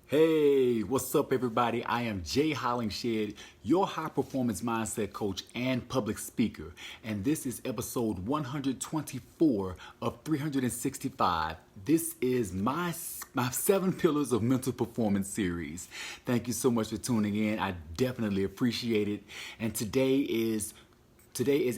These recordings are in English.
Hey, what's up, everybody? I am Jay Hollingshed, your high performance mindset coach and public speaker. And this is episode 124 of 365. This is my 7 pillars of mental performance series. Thank you so much for tuning in. I definitely appreciate it. And today is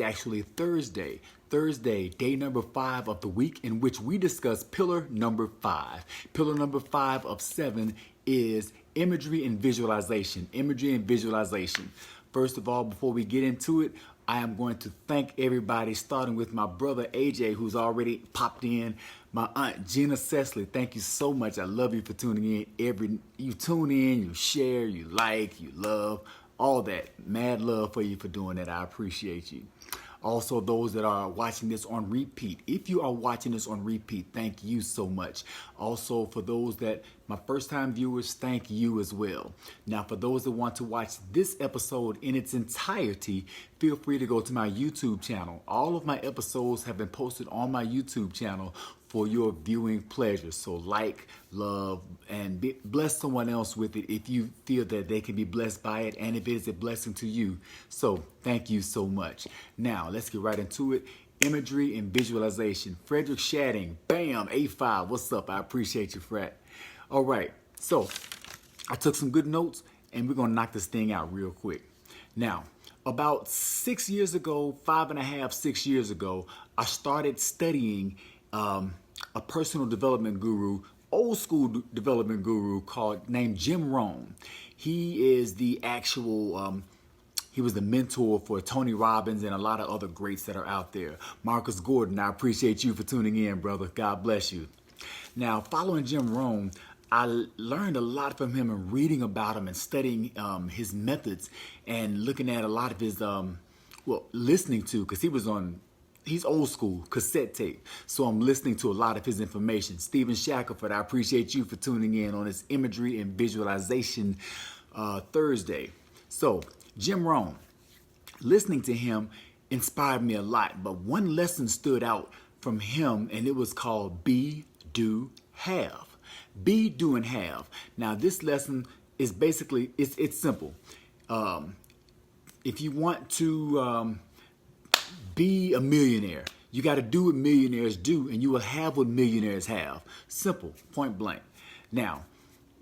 actually Thursday. Thursday, day number 5 of the week, in which we discuss pillar number 5. Pillar number 5 of 7 is imagery and visualization. Imagery and visualization. First of all, before we get into it, I am going to thank everybody, starting with my brother AJ, who's already popped in. My aunt Gina Cecily, thank you so much. I love you for tuning in. You tune in, you share, you like, you love, all that. Mad love for you for doing that. I appreciate you. Also, those that are watching this on repeat, if you are watching this on repeat, thank you so much. Also, for those that, my first time viewers, thank you as well. Now, for those that want to watch this episode in its entirety, feel free to go to my YouTube channel. All of my episodes have been posted on my YouTube channel for your viewing pleasure. So like, love, and bless someone else with it if you feel that they can be blessed by it and if it is a blessing to you. So thank you so much. Now let's get right into it. Imagery and visualization. Frederick Shadding, bam, A5, what's up? I appreciate you, Fred. All right, so I took some good notes and we're gonna knock this thing out real quick. Now, about 6 years ago, 5.5, 6 years ago, I started studying a personal development guru, old school development guru named Jim Rohn. He is the actual, he was the mentor for Tony Robbins and a lot of other greats that are out there. Marcus Gordon, I appreciate you for tuning in, brother. God bless you. Now, following Jim Rohn, I learned a lot from him and reading about him and studying his methods and looking at a lot of his, listening to, because he's old school, cassette tape. So I'm listening to a lot of his information. Stephen Shackelford, I appreciate you for tuning in on this imagery and visualization Thursday. So Jim Rohn, listening to him inspired me a lot, but one lesson stood out from him, and it was called be, do, have. Be, do, and have. Now this lesson is basically, it's simple. If you want to be a millionaire, you got to do what millionaires do, and you will have what millionaires have. Simple, point blank. Now,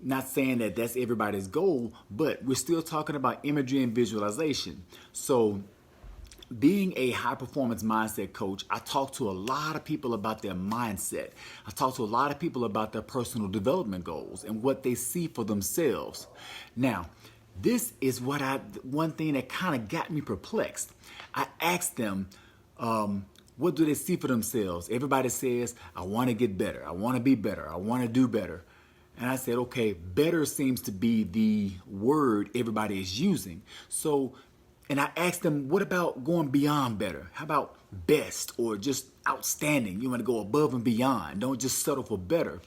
not saying that that's everybody's goal, but we're still talking about imagery and visualization. So being a high performance mindset coach, I talk to a lot of people about their mindset. I talk to a lot of people about their personal development goals and what they see for themselves. Now, this is one thing that kind of got me perplexed. I asked them, what do they see for themselves? Everybody says, I want to get better. I want to be better. I want to do better. And I said, okay, better seems to be the word everybody is using. So, and I asked them, what about going beyond better? How about best or just outstanding? You want to go above and beyond. Don't just settle for better.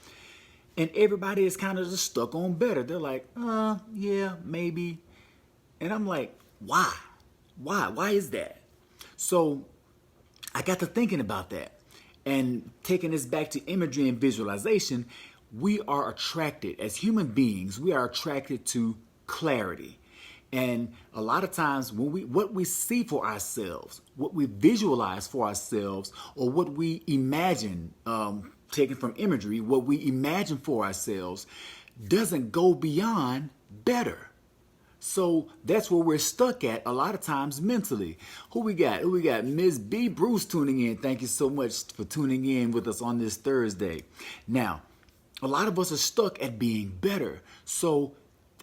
And everybody is kind of just stuck on better. They're like, yeah, maybe. And I'm like, why? Why is that? So I got to thinking about that. And taking this back to imagery and visualization, we are attracted, as human beings, we are attracted to clarity. And a lot of times what we see for ourselves, what we visualize for ourselves, or what we imagine, taken from imagery, what we imagine for ourselves doesn't go beyond better. So that's where we're stuck at a lot of times mentally. Who we got? Ms. B. Bruce tuning in. Thank you so much for tuning in with us on this Thursday. Now, a lot of us are stuck at being better. So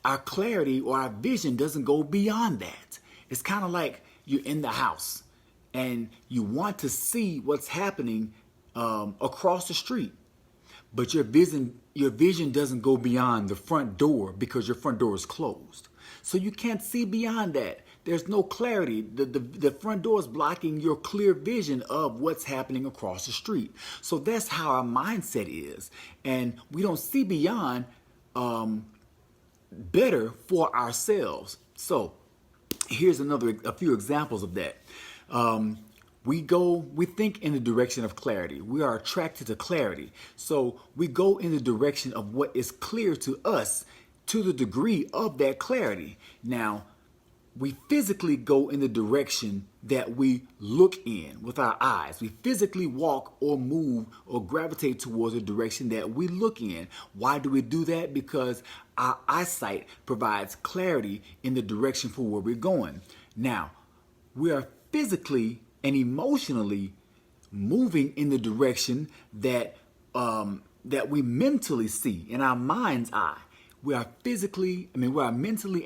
our clarity or our vision doesn't go beyond that. It's kind of like you're in the house and you want to see what's happening across the street, but your vision doesn't go beyond the front door because your front door is closed. So you can't see beyond that. There's no clarity. The front door is blocking your clear vision of what's happening across the street. So that's how our mindset is. And we don't see beyond better for ourselves. So here's a few examples of that. We think in the direction of clarity. We are attracted to clarity. So we go in the direction of what is clear to us to the degree of that clarity. Now, we physically go in the direction that we look in with our eyes. We physically walk or move or gravitate towards a direction that we look in. Why do we do that? Because our eyesight provides clarity in the direction for where we're going. Now, we are physically and emotionally moving in the direction that that we mentally see in our mind's eye. We are mentally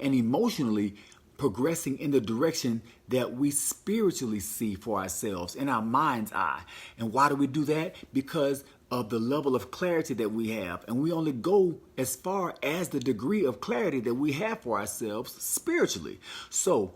and emotionally progressing in the direction that we spiritually see for ourselves in our mind's eye. And why do we do that? Because of the level of clarity that we have. And we only go as far as the degree of clarity that we have for ourselves spiritually. So,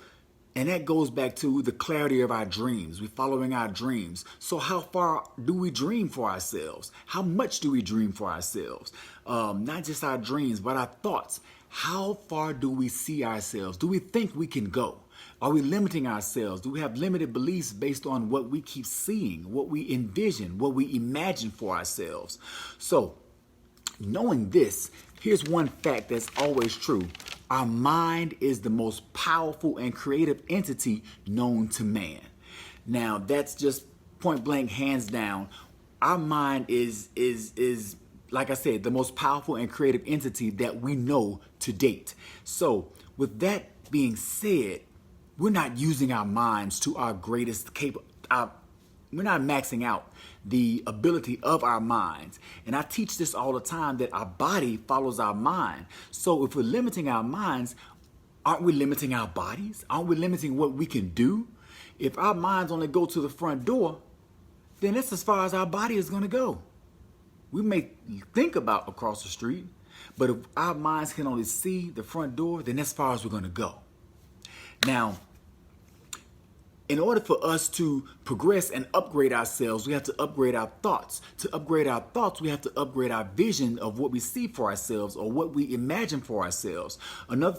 and that goes back to the clarity of our dreams. We're following our dreams. So how far do we dream for ourselves? How much do we dream for ourselves? Not just our dreams, but our thoughts. How far do we see ourselves? Do we think we can go? Are we limiting ourselves? Do we have limited beliefs based on what we keep seeing, what we envision, what we imagine for ourselves? So, knowing this, here's one fact that's always true. Our mind is the most powerful and creative entity known to man. Now, that's just point blank, hands down. Our mind is like I said, the most powerful and creative entity that we know to date. So, with that being said, we're not using our minds to our greatest we're not maxing out the ability of our minds. And I teach this all the time, that our body follows our mind. So if we're limiting our minds, aren't we limiting our bodies? Aren't we limiting what we can do? If our minds only go to the front door, then that's as far as our body is going to go. We may think about across the street, but if our minds can only see the front door, then that's as far as we're going to go. Now, in order for us to progress and upgrade ourselves, we have to upgrade our thoughts. To upgrade our thoughts, we have to upgrade our vision of what we see for ourselves or what we imagine for ourselves. Another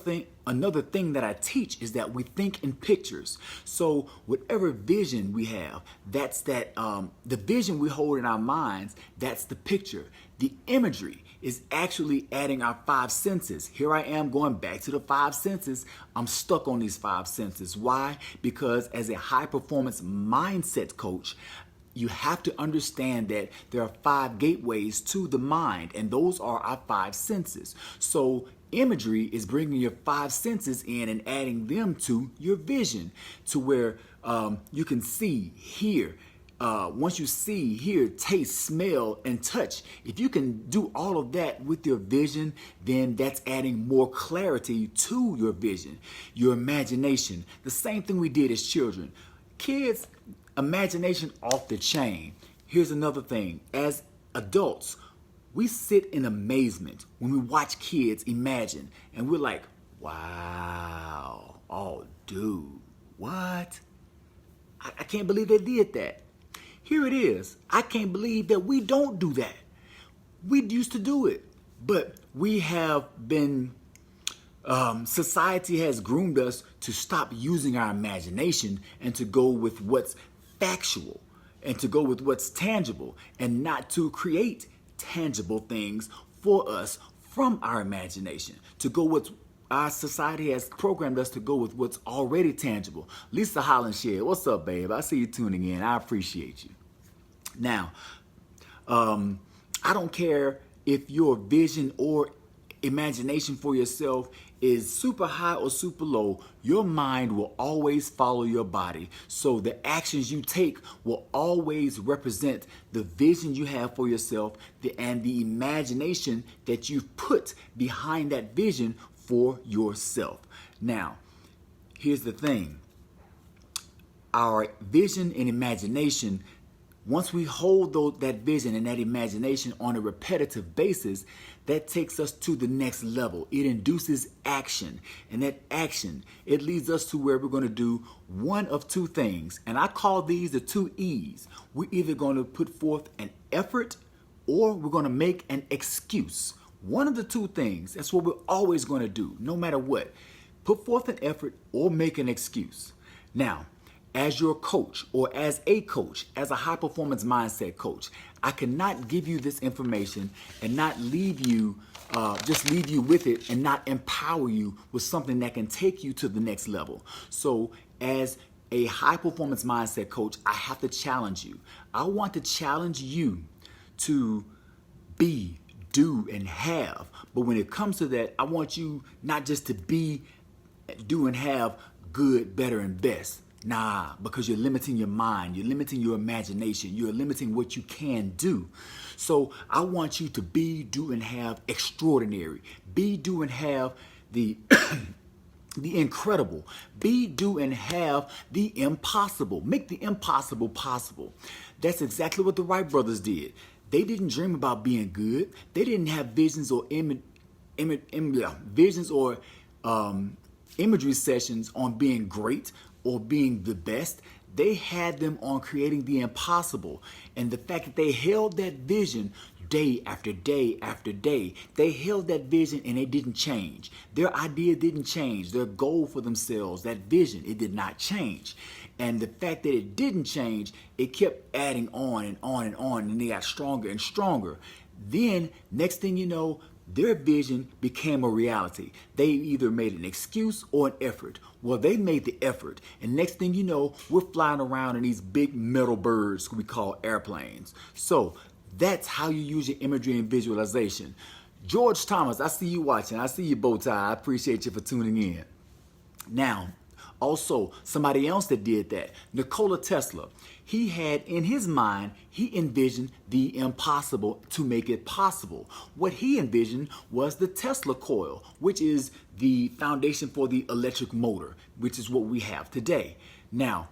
thing that I teach is that we think in pictures. So whatever vision we have, that's the vision we hold in our minds, that's the picture. The imagery is actually adding our five senses. Here I am going back to the five senses. I'm stuck on these five senses. Why? Because as a high performance mindset coach, you have to understand that there are five gateways to the mind, and those are our five senses. So imagery is bringing your five senses in and adding them to your vision, to where you can see, hear. Once you see, hear, taste, smell, and touch, if you can do all of that with your vision, then that's adding more clarity to your vision, your imagination. The same thing we did as children. Kids, imagination off the chain. Here's another thing. As adults, we sit in amazement when we watch kids imagine, and we're like, wow, oh, dude, what? I can't believe they did that. Here it is. I can't believe that we don't do that. We used to do it, but we have been, society has groomed us to stop using our imagination and to go with what's factual and to go with what's tangible and not to create tangible things for us from our imagination, to go with our society has programmed us to go with what's already tangible. Lisa Hollinshed, what's up, babe? I see you tuning in. I appreciate you. Now, I don't care if your vision or imagination for yourself is super high or super low. Your mind will always follow your body. So the actions you take will always represent the vision you have for yourself and the imagination that you've put behind that vision for yourself. Now, here's the thing. Our vision and imagination, once we hold that vision and that imagination on a repetitive basis, that takes us to the next level. It induces action. And that action, it leads us to where we're going to do one of two things. And I call these the two E's. We're either going to put forth an effort or we're going to make an excuse. One of the two things. That's what we're always going to do, no matter what. Put forth an effort or make an excuse. Now, as your coach or as a coach, as a high performance mindset coach, I cannot give you this information and not leave you just leave you with it and not empower you with something that can take you to the next level. So as a high performance mindset coach, I have to challenge you. I want to challenge you to be, do, and have. But when it comes to that, I want you not just to be, do, and have good, better, and best. Nah, because you're limiting your mind, you're limiting your imagination, you're limiting what you can do. So I want you to be, do, and have extraordinary. Be, do, and have the the incredible. Be, do, and have the impossible. Make the impossible possible. That's exactly what the Wright brothers did. They didn't dream about being good. They didn't have visions or imagery sessions on being great or being the best. They had them on creating the impossible. And the fact that they held that vision day after day after day, they held that vision and it didn't change. Their idea didn't change. Their goal for themselves, that vision, it did not change. And the fact that it didn't change, it kept adding on and on and on, and they got stronger and stronger. Then, next thing you know, their vision became a reality. They either made an excuse or an effort. Well, they made the effort. And next thing you know, we're flying around in these big metal birds we call airplanes. So that's how you use your imagery and visualization. George Thomas, I see you watching. I see your bow tie. I appreciate you for tuning in. Now, also, somebody else that did that, Nikola Tesla, he had in his mind, he envisioned the impossible to make it possible. What he envisioned was the Tesla coil, which is the foundation for the electric motor, which is what we have today. Now,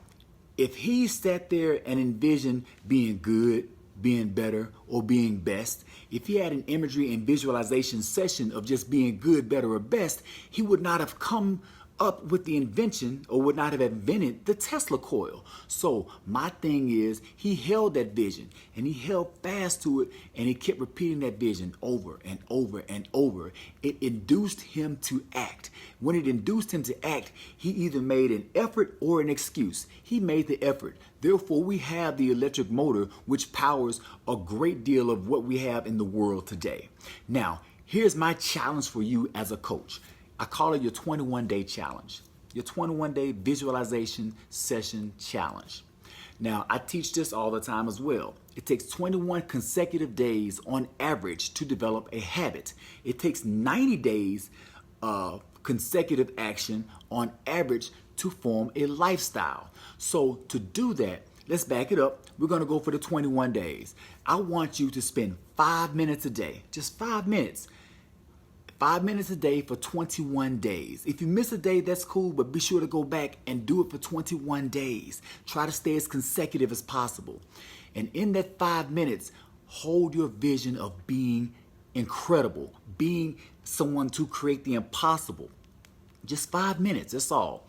if he sat there and envisioned being good, being better, or being best, if he had an imagery and visualization session of just being good, better, or best, he would not have come up with the invention or would not have invented the Tesla coil. So my thing is, he held that vision and he held fast to it and he kept repeating that vision over and over and over. It induced him to act. When it induced him to act, he either made an effort or an excuse. He made the effort. Therefore, we have the electric motor, which powers a great deal of what we have in the world today. Now, here's my challenge for you as a coach. I call it your 21-day challenge, your 21-day visualization session challenge. Now, I teach this all the time as well. It takes 21 consecutive days on average to develop a habit. It takes 90 days of consecutive action on average to form a lifestyle. So to do that, let's back it up. We're going to go for the 21 days. I want you to spend 5 minutes a day, just 5 minutes. 5 minutes a day for 21 days. If you miss a day, that's cool, but be sure to go back and do it for 21 days. Try to stay as consecutive as possible. And in that 5 minutes, hold your vision of being incredible, being someone to create the impossible. Just 5 minutes, that's all.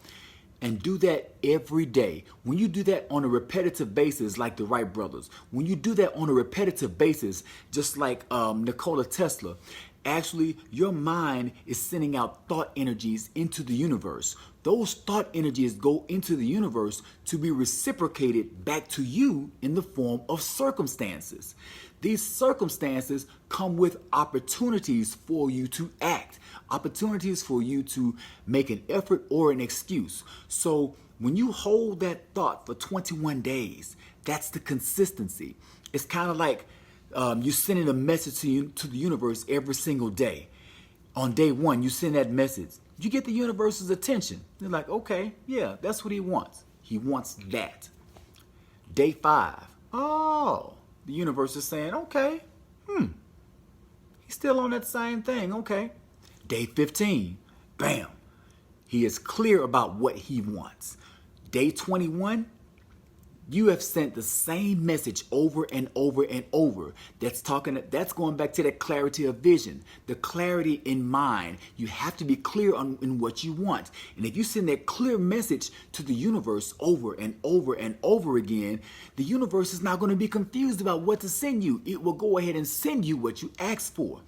And do that every day. When you do that on a repetitive basis, like the Wright brothers, when you do that on a repetitive basis, just like Nikola Tesla, actually, your mind is sending out thought energies into the universe. Those thought energies go into the universe to be reciprocated back to you in the form of circumstances. These circumstances come with opportunities for you to act, opportunities for you to make an effort or an excuse. So when you hold that thought for 21 days, that's the consistency. It's kind of like you're sending a message to the universe every single day. On day one, you send that message. You get the universe's attention. They're like, okay, yeah, that's what he wants. He wants that. Day 5. Oh, the universe is saying, okay, he's still on that same thing, okay. Day 15, bam, he is clear about what he wants. Day 21, you have sent the same message over and over and over. That's going back to that clarity of vision, the clarity in mind. You have to be clear in what you want. And if you send that clear message to the universe over and over and over again, the universe is not going to be confused about what to send you. It will go ahead and send you what you asked for.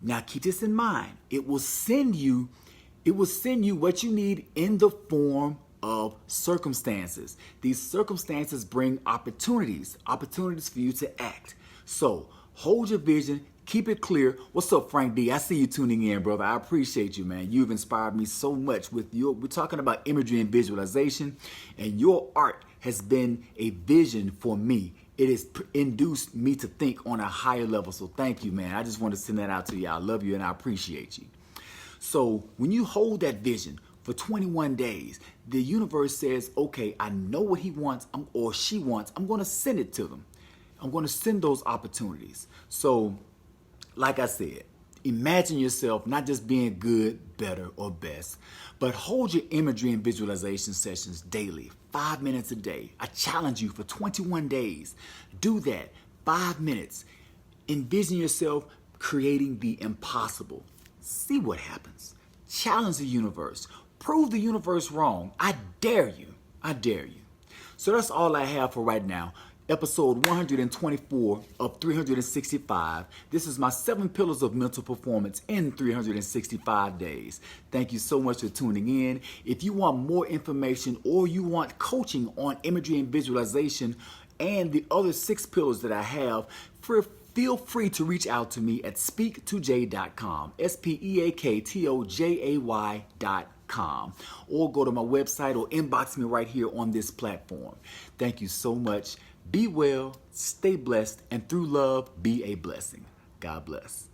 Now keep this in mind. It will send you what you need in the form of circumstances. These circumstances bring opportunities for you to act. So hold your vision, Keep it clear. What's up, Frank D? I see you tuning in, brother. I appreciate you, man. You've inspired me so much with your, we're talking about imagery and visualization, and your art has been a vision for me. It has induced me to think on a higher level. So thank you, man. I just want to send that out to you. I love you and I appreciate you. So when you hold that vision for 21 days, the universe says, okay, I know what he wants or she wants. I'm going to send it to them. I'm going to send those opportunities. So like I said, imagine yourself not just being good, better, or best, but hold your imagery and visualization sessions daily, 5 minutes a day. I challenge you for 21 days. Do that, 5 minutes. Envision yourself creating the impossible. See what happens. Challenge the universe. Prove the universe wrong. I dare you. I dare you. So that's all I have for right now. Episode 124 of 365. This is my 7 pillars of mental performance in 365 days. Thank you so much for tuning in. If you want more information or you want coaching on imagery and visualization and the other 6 pillars that I have, feel free to reach out to me at speaktojay.com, speaktojay.com, or go to my website or inbox me right here on this platform. Thank you so much. Be well, stay blessed, and through love, be a blessing. God bless.